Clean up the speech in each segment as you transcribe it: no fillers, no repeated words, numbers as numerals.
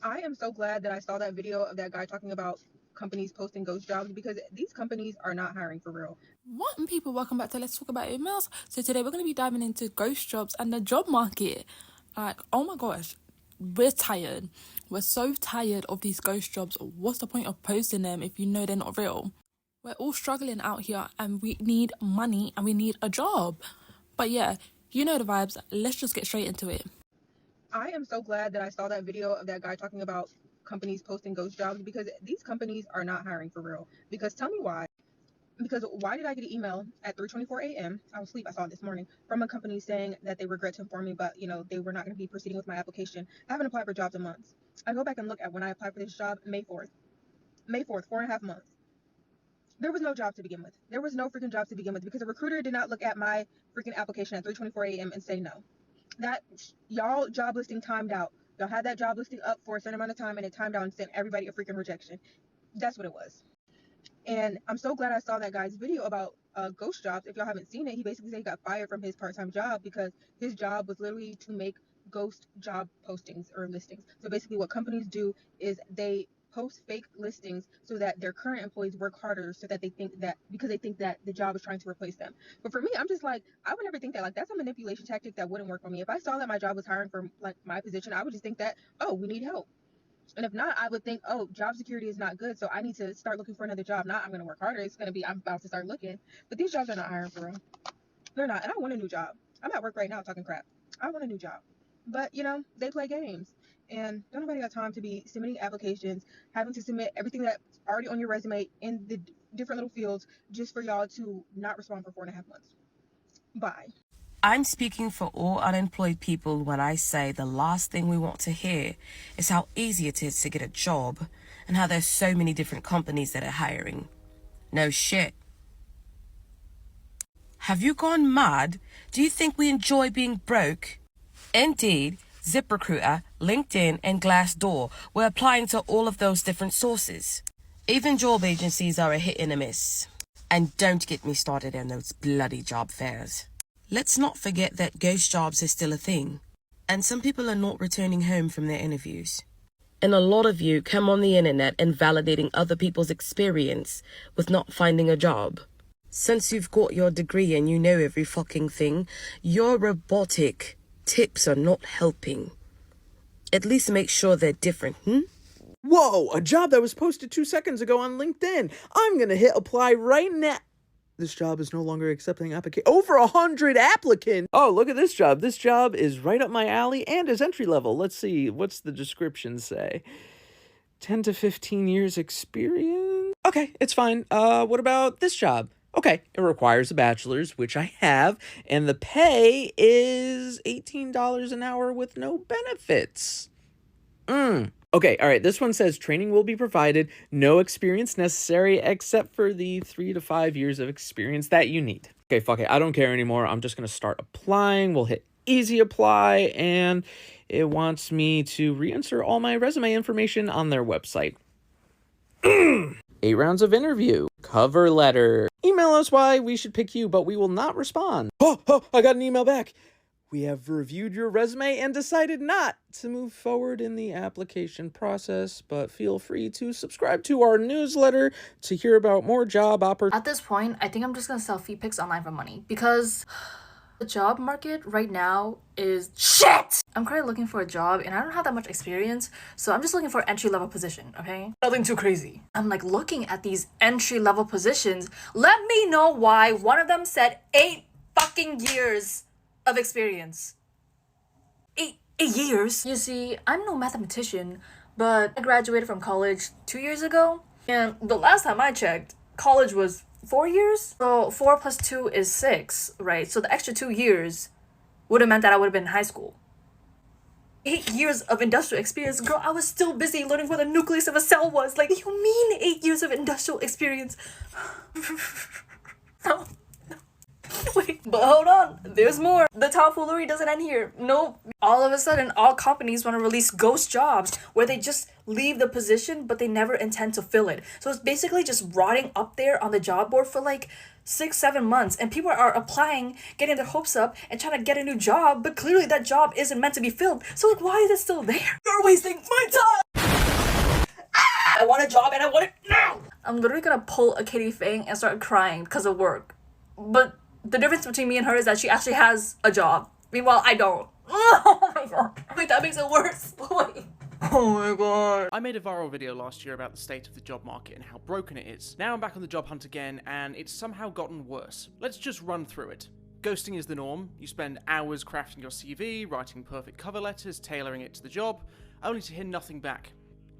I am so glad that I saw that video of that guy talking about companies posting ghost jobs, because these companies are not hiring for real. What people, welcome back to Let's Talk About Emails. So today we're going to be diving into ghost jobs and the job market. Like, oh my gosh, we're tired. We're so tired of these ghost jobs. What's the point of posting them if you know they're not real? We're all struggling out here and we need money and we need a job. But yeah, you know the vibes. Let's just get straight into it. I am so glad that I saw that video of that guy talking about companies posting ghost jobs, because these companies are not hiring for real. Because tell me why. Because why did I get an email at 3:24 a.m.? I was asleep. I saw it this morning from a company saying that they regret to inform me, but they were not going to be proceeding with my application. I haven't applied for jobs in months. I go back and look at when I applied for this job, May 4th, 4.5 months. There was no job to begin with. There was no freaking job to begin with, because a recruiter did not look at my freaking application at 3:24 a.m. and say no. That y'all job listing timed out. Y'all had that job listing up for a certain amount of time and it timed out and sent everybody a freaking rejection. That's what it was. And I'm so glad I saw that guy's video about ghost jobs. If y'all haven't seen it, he basically said he got fired from his part-time job because his job was literally to make ghost job postings or listings. So basically what companies do is they post fake listings so that their current employees work harder, so that they think that, because they think that the job is trying to replace them. But for me, I'm just like, I would never think that. Like, that's a manipulation tactic that wouldn't work for me. If I saw that my job was hiring for like my position, I would just think that, oh, we need help. And if not, I would think, oh, job security is not good, so I need to start looking for another job. Not I'm going to work harder. It's going to be I'm about to start looking. But these jobs are not hiring for real. They're not. And I want a new job. I'm at work right now talking crap. I want a new job. But, they play games. And don't nobody got time to be submitting applications, having to submit everything that's already on your resume in the different little fields just for y'all to not respond for 4.5 months. Bye. I'm speaking for all unemployed people when I say the last thing we want to hear is how easy it is to get a job and how there's so many different companies that are hiring. No shit. Have you gone mad? Do you think we enjoy being broke? Indeed, ZipRecruiter, LinkedIn, and Glassdoor, we're applying to all of those different sources. Even job agencies are a hit and a miss. And don't get me started on those bloody job fairs. Let's not forget that ghost jobs is still a thing, and some people are not returning home from their interviews. And a lot of you come on the internet and validating other people's experience with not finding a job. Since you've got your degree and you know every fucking thing, your robotic tips are not helping. At least make sure they're different, Whoa, a job that was posted 2 seconds ago on LinkedIn. I'm gonna hit apply right now. This job is no longer accepting applications. Over 100 applicants. Oh, look at this job. This job is right up my alley and is entry level. Let's see. What's the description say? 10 to 15 years experience. Okay, it's fine. What about this job? Okay, it requires a bachelor's, which I have, and the pay is $18 an hour with no benefits. Okay, all right, this one says training will be provided, no experience necessary except for the 3 to 5 years of experience that you need. Okay, fuck it, I don't care anymore. I'm just going to start applying. We'll hit easy apply, and it wants me to re-enter all my resume information on their website. 8 rounds of interview, cover letter. Email us why we should pick you, but we will not respond. Oh, I got an email back. We have reviewed your resume and decided not to move forward in the application process, but feel free to subscribe to our newsletter to hear about more job opportunities. At this point, I think I'm just gonna sell feet pics online for money, because the job market right now is shit! I'm currently looking for a job and I don't have that much experience, so I'm just looking for an entry-level position, okay? Nothing too crazy. I'm like looking at these entry-level positions. Let me know why one of them said 8 fucking years of experience. 8 years? You see, I'm no mathematician, but I graduated from college 2 years ago, and the last time I checked, college was 4 years? So 4 plus 2 is 6, right? So the extra 2 years would have meant that I would have been in high school. 8 years of industrial experience, girl, I was still busy learning what the nucleus of a cell was. Like, you mean 8 years of industrial experience? No. Wait, but hold on, there's more. The tomfoolery doesn't end here. Nope. All of a sudden, all companies want to release ghost jobs where they just leave the position, but they never intend to fill it. So it's basically just rotting up there on the job board for like 6-7 months, and people are applying, getting their hopes up and trying to get a new job, but clearly that job isn't meant to be filled. So like, why is it still there? You're wasting my time. job and I want it now. I'm literally gonna pull a Katie Fang and start crying because of work. But the difference between me and her is that she actually has a job. Meanwhile, I don't. Oh my god. Wait, that makes it worse. Wait. Oh my god. I made a viral video last year about the state of the job market and how broken it is. Now I'm back on the job hunt again, and it's somehow gotten worse. Let's just run through it. Ghosting is the norm. You spend hours crafting your CV, writing perfect cover letters, tailoring it to the job, only to hear nothing back.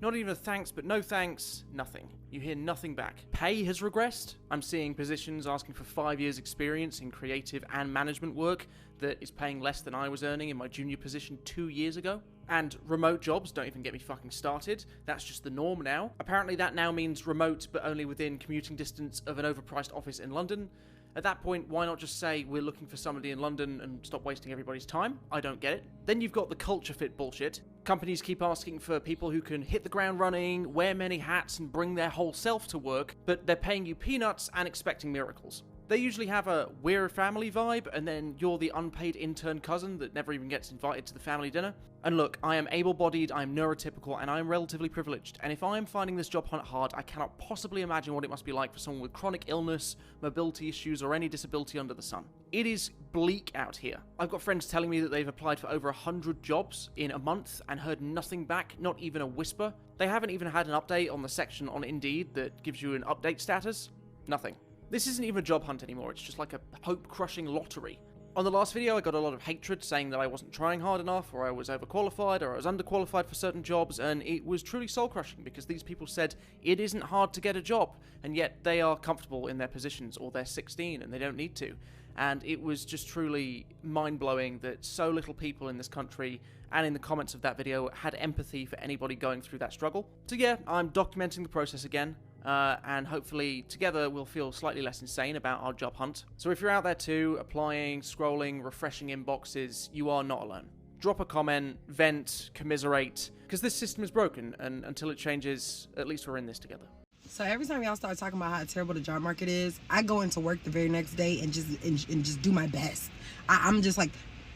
Not even a thanks, but no thanks, nothing. You hear nothing back. Pay has regressed. I'm seeing positions asking for 5 years experience in creative and management work that is paying less than I was earning in my junior position 2 years ago. And remote jobs, don't even get me fucking started. That's just the norm now. Apparently that now means remote, but only within commuting distance of an overpriced office in London. At that point, why not just say we're looking for somebody in London and stop wasting everybody's time? I don't get it. Then you've got the culture fit bullshit. Companies keep asking for people who can hit the ground running, wear many hats, and bring their whole self to work, but they're paying you peanuts and expecting miracles. They usually have a we're a family vibe, and then you're the unpaid intern cousin that never even gets invited to the family dinner. And look, I am able-bodied, I am neurotypical, and I am relatively privileged, and if I am finding this job hunt hard, I cannot possibly imagine what it must be like for someone with chronic illness, mobility issues, or any disability under the sun. It is bleak out here. I've got friends telling me that they've applied for over 100 jobs in a month and heard nothing back, not even a whisper. They haven't even had an update on the section on Indeed that gives you an update status. Nothing. This isn't even a job hunt anymore, it's just like a hope-crushing lottery. On the last video, I got a lot of hatred saying that I wasn't trying hard enough, or I was overqualified, or I was underqualified for certain jobs, and it was truly soul-crushing because these people said it isn't hard to get a job, and yet they are comfortable in their positions, or they're 16 and they don't need to. And it was just truly mind-blowing that so little people in this country, and in the comments of that video, had empathy for anybody going through that struggle. So yeah, I'm documenting the process again. And hopefully together we'll feel slightly less insane about our job hunt. So if you're out there too, applying, scrolling, refreshing inboxes, you are not alone. Drop a comment, vent, commiserate, because this system is broken, and until it changes, at least we're in this together. So every time y'all start talking about how terrible the job market is, I go into work the very next day and just do my best. I'm just like,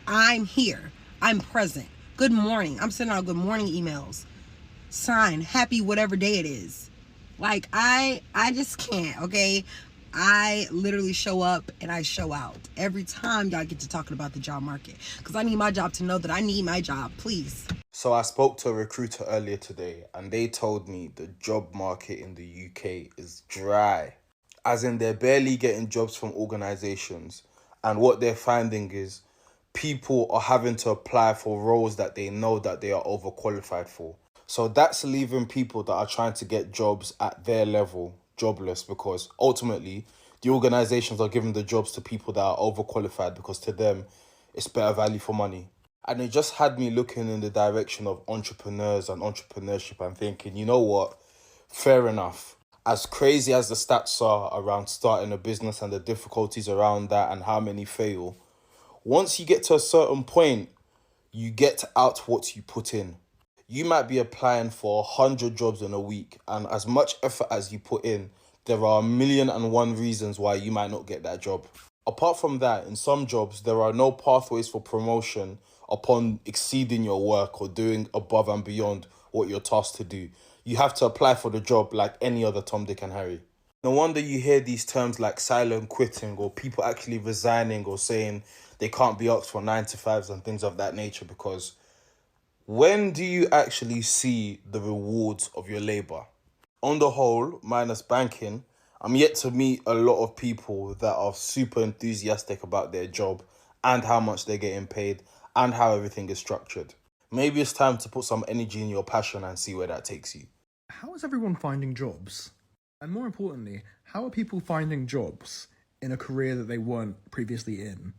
I'm here. I'm present. Good morning. I'm sending out good morning emails. Sign, happy whatever day it is. Like, I just can't, okay? I literally show up and I show out every time y'all get to talking about the job market. Because I need my job to know that I need my job, please. So I spoke to a recruiter earlier today and they told me the job market in the UK is dry. As in, they're barely getting jobs from organisations. And what they're finding is people are having to apply for roles that they know that they are overqualified for. So that's leaving people that are trying to get jobs at their level jobless, because ultimately the organisations are giving the jobs to people that are overqualified because to them it's better value for money. And it just had me looking in the direction of entrepreneurs and entrepreneurship and thinking, you know what, fair enough. As crazy as the stats are around starting a business and the difficulties around that and how many fail, once you get to a certain point, you get out what you put in. You might be applying for 100 jobs in a week, and as much effort as you put in, there are 1,000,001 reasons why you might not get that job. Apart from that, in some jobs, there are no pathways for promotion upon exceeding your work or doing above and beyond what you're tasked to do. You have to apply for the job like any other Tom, Dick and Harry. No wonder you hear these terms like silent quitting or people actually resigning or saying they can't be asked for 9 to 5s and things of that nature, because when do you actually see the rewards of your labour? On the whole, minus banking, I'm yet to meet a lot of people that are super enthusiastic about their job and how much they're getting paid and how everything is structured. Maybe it's time to put some energy in your passion and see where that takes you. How is everyone finding jobs? And more importantly, how are people finding jobs in a career that they weren't previously in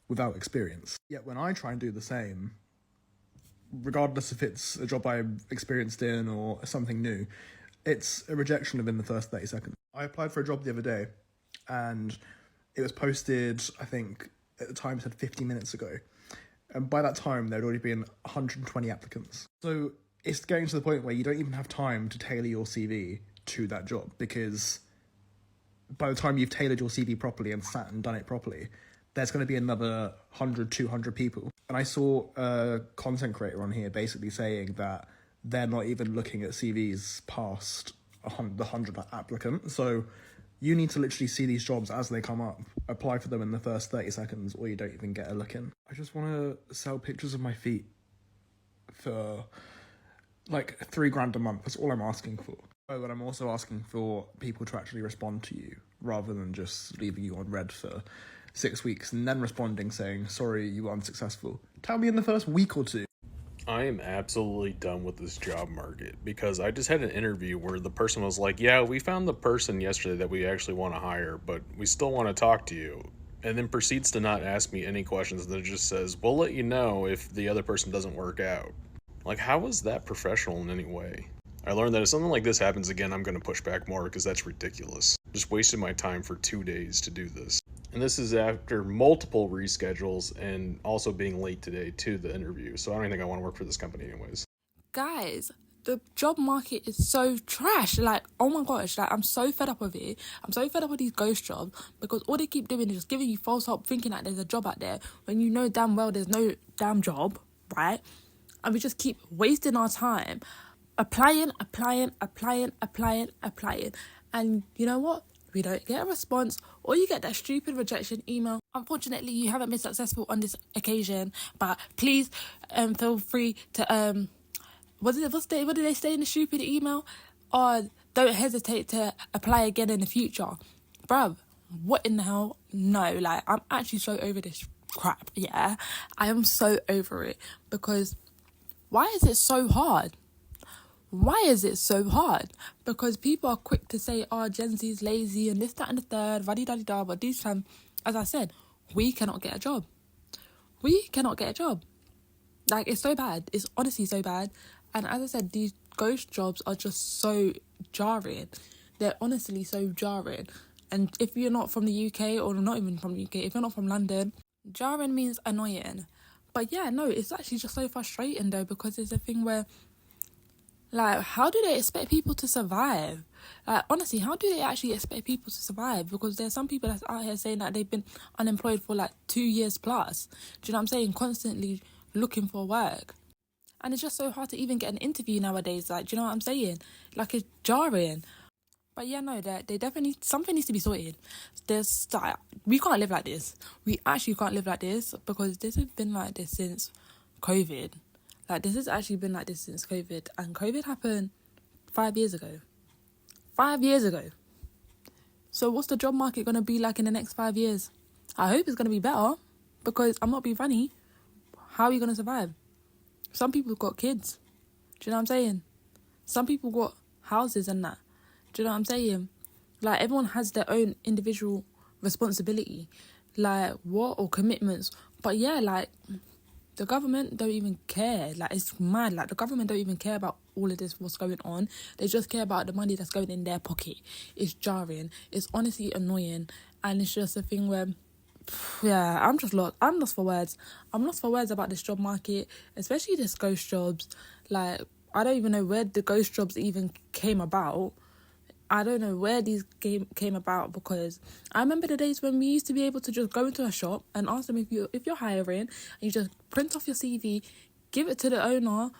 without experience? Yet when I try and do the same, regardless if it's a job I'm experienced in or something new, it's a rejection within the first 30 seconds. I applied for a job the other day and it was posted, I think, at the time it said 50 minutes ago. And by that time, there had already been 120 applicants. So it's getting to the point where you don't even have time to tailor your CV to that job, because by the time you've tailored your CV properly and sat and done it properly, there's going to be another 100, 200 people. And I saw a content creator on here basically saying that they're not even looking at CVs past the 100th applicant. So you need to literally see these jobs as they come up, apply for them in the first 30 seconds, or you don't even get a look in. I just want to sell pictures of my feet for like $3,000 a month. That's all I'm asking for. Oh, and I'm also asking for people to actually respond to you rather than just leaving you on red for 6 weeks and then responding saying, sorry, you were unsuccessful. Tell me in the first week or two. I am absolutely done with this job market because I just had an interview where the person was like, yeah, we found the person yesterday that we actually want to hire, but we still want to talk to you. And then proceeds to not ask me any questions. That just says, we'll let you know if the other person doesn't work out. Like, how is that professional in any way? I learned that if something like this happens again, I'm going to push back more because that's ridiculous. Just wasted my time for 2 days to do this. And this is after multiple reschedules and also being late today to the interview. So I don't even think I want to work for this company anyways. Guys, the job market is so trash. Like, oh my gosh, like, I'm so fed up with it. I'm so fed up with these ghost jobs because all they keep doing is just giving you false hope, thinking that there's a job out there when you know damn well there's no damn job, right? And we just keep wasting our time applying. And you know what? We don't get a response, or you get that stupid rejection email. Unfortunately, you haven't been successful on this occasion, but please feel free to what did they say in the stupid email? Or don't hesitate to apply again in the future. Bruv, what in the hell? No, like, I'm actually so over this crap, yeah? I am so over it because why is it so hard? Why is it so hard? Because people are quick to say, oh, Gen Z is lazy and this, that and the third, da-di-da-di-da, but this time, as I said, we cannot get a job. We cannot get a job. Like, it's so bad. It's honestly so bad. And as I said, these ghost jobs are just so jarring. They're honestly so jarring. And if you're not from the UK, or not even from the UK, if you're not from London, jarring means annoying. But yeah, no, it's actually just so frustrating though, because it's a thing where, like, how do they expect people to survive? Like, honestly, how do they actually expect people to survive? Because there's some people that's out here saying that they've been unemployed for like 2 years plus. Do you know what I'm saying? Constantly looking for work. And it's just so hard to even get an interview nowadays. Like, do you know what I'm saying? Like, it's jarring. But yeah, no, they definitely, something needs to be sorted. There's, like, we can't live like this. We actually can't live like this because this has been like this since COVID. Like, this has actually been like this since COVID. And COVID happened 5 years ago. 5 years ago. So what's the job market going to be like in the next 5 years? I hope it's going to be better because I'm not being funny. How are you going to survive? Some people got kids. Do you know what I'm saying? Some people got houses and that. Do you know what I'm saying? Like, everyone has their own individual responsibility. Like, what? Or commitments. But yeah, like, the government don't even care. Like, it's mad. Like, the government don't even care about all of this, what's going on. They just care about the money that's going in their pocket. It's jarring. It's honestly annoying. And it's just a thing where, yeah, I'm just lost. I'm lost for words. I'm lost for words about this job market, especially this ghost jobs. Like, I don't even know where the ghost jobs even came about. I don't know where these came about, because I remember the days when we used to be able to just go into a shop and ask them if you're hiring, and you just print off your CV, give it to the owner,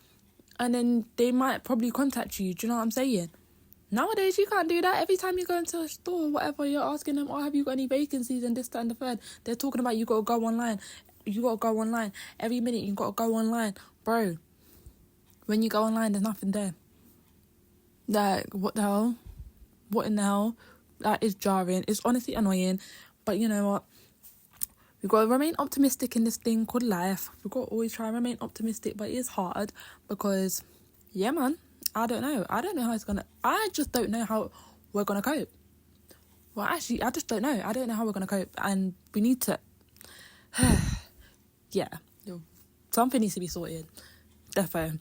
and then they might probably contact you. Do you know what I'm saying? Nowadays, you can't do that. Every time you go into a store or whatever, you're asking them, oh, have you got any vacancies and this, that, and the third. They're talking about you got to go online. You got to go online. Every minute you got to go online. Bro, when you go online, there's nothing there. Like, what the hell? What in the hell? That is jarring. It's honestly annoying. But you know what? We've got to remain optimistic in this thing called life. We've got to always try and remain optimistic. But it is hard because, yeah, man, I don't know. I don't know how it's going to... I just don't know how we're going to cope. Well, actually, I just don't know. I don't know how we're going to cope. And we need to... yeah. Something needs to be sorted. Defo.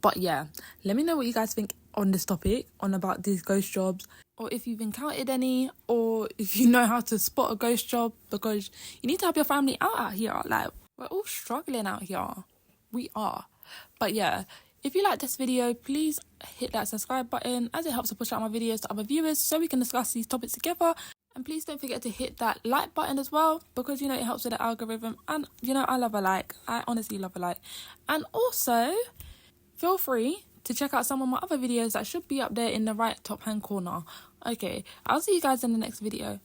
But yeah, let me know what you guys think on this topic, on about these ghost jobs, or if you've encountered any, or if you know how to spot a ghost job, because you need to help your family out here. Like, we're all struggling out here. We are. But yeah, if you like this video, please hit that subscribe button, as it helps to push out my videos to other viewers so we can discuss these topics together. And please don't forget to hit that like button as well, because, you know, it helps with the algorithm. And, you know, I love a like. I honestly love a like. And also, feel free to check out some of my other videos that should be up there in the right top hand corner. Okay, I'll see you guys in the next video.